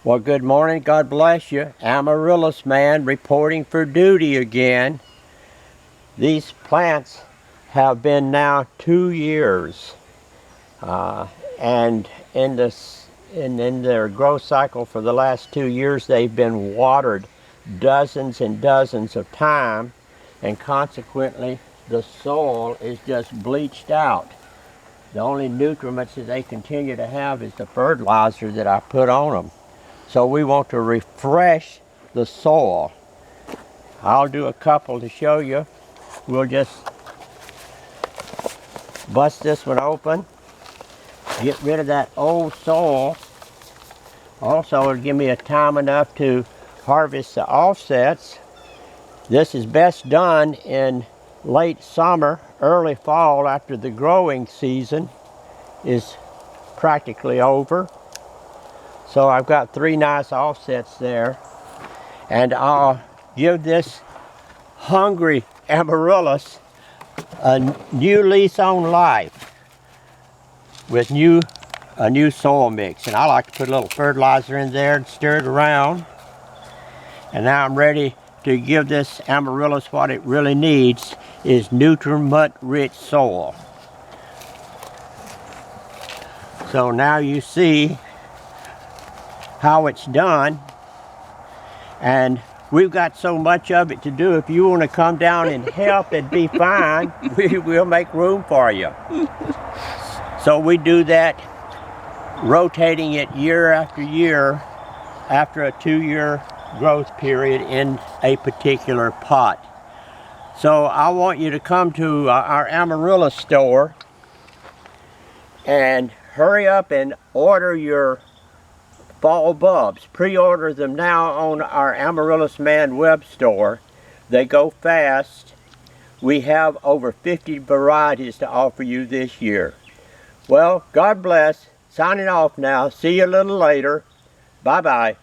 Well, good morning. God bless you. Amaryllis man reporting for duty again. These plants have been now 2 years, and in their growth cycle for the last 2 years, they've been watered dozens and dozens of times, and consequently, the soil is just bleached out. The only nutriments that they continue to have is the fertilizer that I put on them. So we want to refresh the soil. I'll do a couple to show you. We'll just bust this one open, get rid of that old soil. Also, it'll give me a time enough to harvest the offsets. This is best done in late summer, early fall, after the growing season is practically over. So I've got 3 nice offsets there, and I'll give this hungry amaryllis a new lease on life with a new soil mix. And I like to put a little fertilizer in there and stir it around. And now I'm ready to give this amaryllis what it really needs, is nutrient-rich soil. So now you see how it's done, and we've got so much of it to do. If you want to come down and help, it'd be fine. We'll make room for you. So we do that, rotating it year after year after a 2-year growth period in a particular pot. So I want you to come to our amaryllis store and hurry up and order your fall bulbs. Pre-order them now on our Amaryllis Man web store. They go fast. We have over 50 varieties to offer you this year. Well, God bless. Signing off now. See you a little later. Bye-bye.